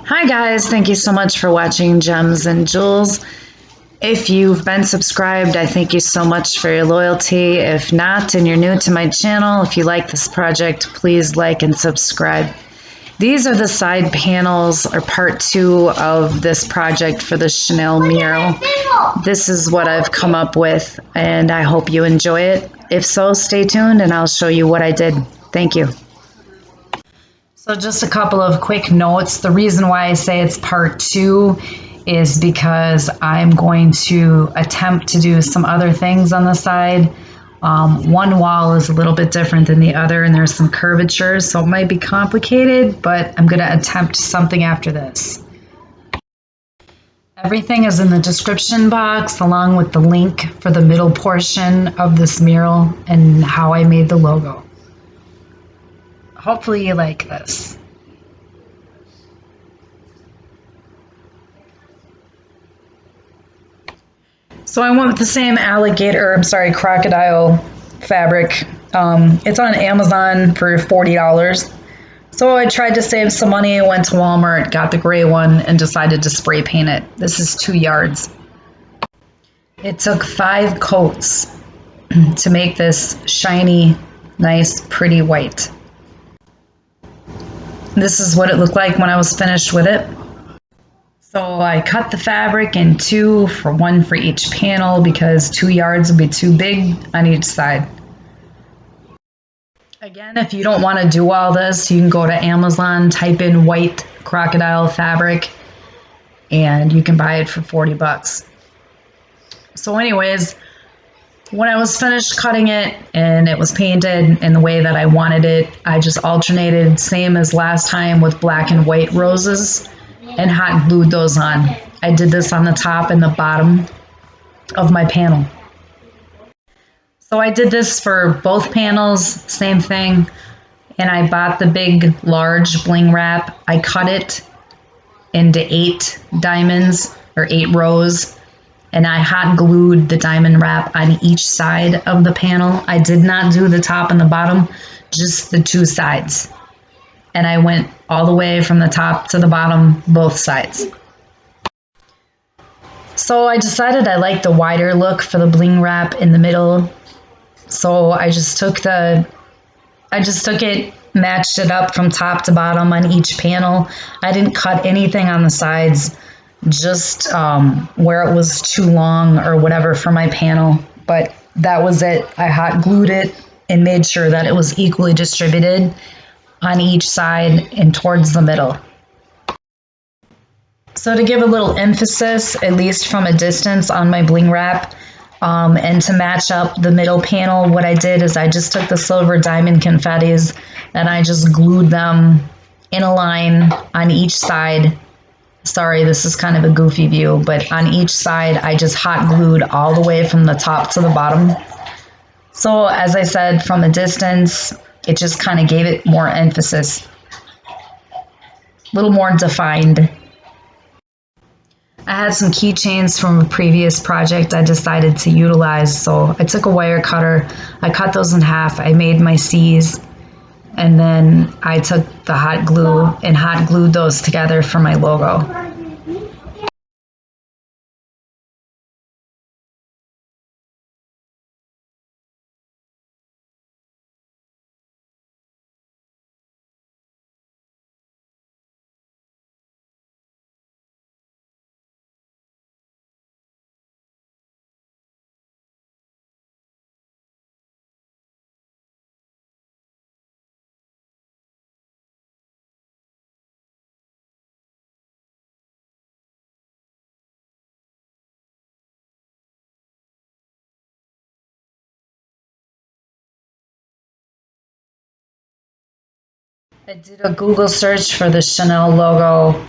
Hi guys, thank you so much for watching Gems and Jewels. If you've been subscribed, I thank you so much for your loyalty. If not, and you're new to my channel, if you like this project, please like and subscribe. These are the side panels, or part 2 of this project for the Chanel mural. This is what I've come up with, and I hope you enjoy it. If so, stay tuned and I'll show you what I did. Thank you. So just a couple of quick notes. The reason why I say it's part 2 is because I'm going to attempt to do some other things on the side. One wall is a little bit different than the other, and there's some curvatures, so it might be complicated, but I'm going to attempt something after this. Everything is in the description box, along with the link for the middle portion of this mural and how I made the logo. Hopefully you like this. So I went with the same crocodile fabric. It's on Amazon for $40. So I tried to save some money, went to Walmart, got the gray one, and decided to spray paint it. This is 2 yards. It took 5 coats to make this shiny, nice, pretty white. This is what it looked like when I was finished with it. So I cut the fabric in 2, one for each panel, because 2 yards would be too big on each side. Again, if you don't want to do all this, you can go to Amazon, type in white crocodile fabric, and you can buy it for 40 bucks. So anyways, when I was finished cutting it and it was painted in the way that I wanted it, I just alternated, same as last time, with black and white roses and hot glued those on. I did this on the top and the bottom of my panel. So I did this for both panels, same thing, and I bought the big, large Bling Wrap. I cut it into 8 diamonds, or 8 rows, and I hot glued the diamond wrap on each side of the panel. I did not do the top and the bottom, just the 2 sides. And I went all the way from the top to the bottom, both sides. So I decided I liked the wider look for the Bling Wrap in the middle. So I just took it, matched it up from top to bottom on each panel. I didn't cut anything on the sides, just where it was too long or whatever for my panel, but that was it. I hot glued it and made sure that it was equally distributed on each side and towards the middle. So to give a little emphasis, at least from a distance, on my Bling Wrap, and to match up the middle panel, what I did is I just took the silver diamond confettis and I just glued them in a line on each side. Sorry, this is kind of a goofy view, but on each side, I just hot glued all the way from the top to the bottom. So as I said, from a distance, it just kind of gave it more emphasis, a little more defined. I had some keychains from a previous project I decided to utilize, so I took a wire cutter, I cut those in half, I made my C's, and then I took the hot glue and hot glued those together for my logo. I did a Google search for the Chanel logo.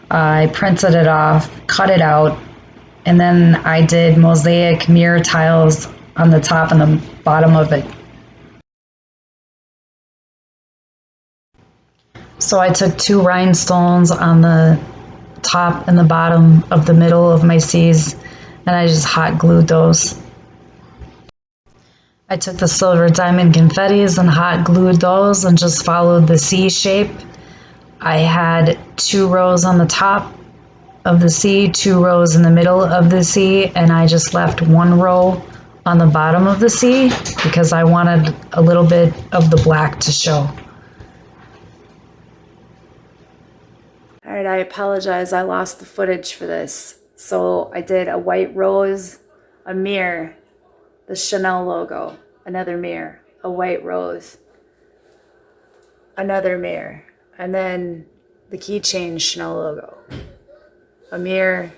I printed it off, cut it out, and then I did mosaic mirror tiles on the top and the bottom of it. So I took 2 rhinestones on the top and the bottom of the middle of my C's, and I just hot glued those. I took the silver diamond confettis and hot glued those and just followed the C shape I had 2 rows on the top of the C, 2 rows in the middle of the C, and I just left 1 row on the bottom of the C because I wanted a little bit of the black to show. All right, I apologize. I lost the footage for this. So I did a white rose, a mirror, the Chanel logo, another mirror, a white rose, another mirror, and then the Keychains Chanel logo, a mirror,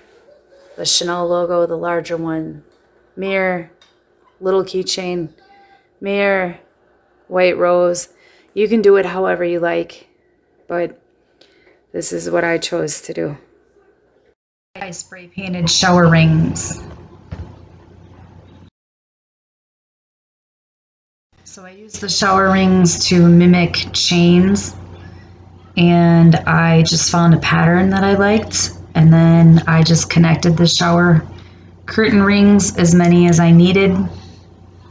the Chanel logo, the larger one, mirror, little keychain, mirror, white rose. You can do it however you like, but this is what I chose to do. I spray painted shower rings. So I used the shower rings to mimic chains, and I just found a pattern that I liked, and then I just connected the shower curtain rings, as many as I needed,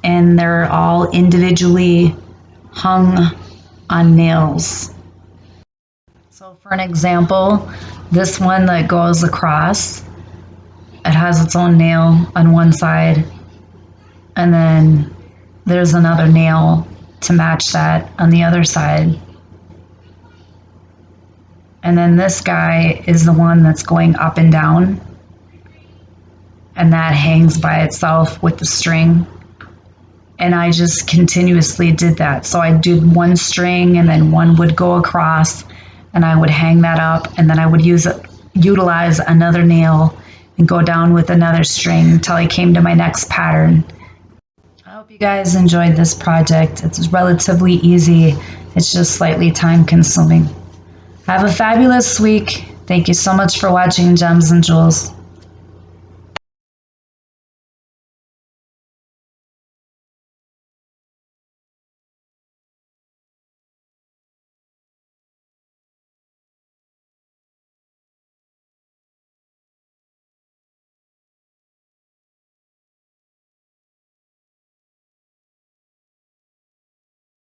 and they're all individually hung on nails. So for an example, this one that goes across, it has its own nail on one side, and then there's another nail to match that on the other side. And then this guy is the one that's going up and down, and that hangs by itself with the string. And I just continuously did that. So I did one string, and then one would go across, and I would hang that up, and then I would utilize another nail and go down with another string until I came to my next pattern. I hope you guys enjoyed this project. It's relatively easy. It's just slightly time consuming. Have a fabulous week. Thank you so much for watching Gems and Jewels.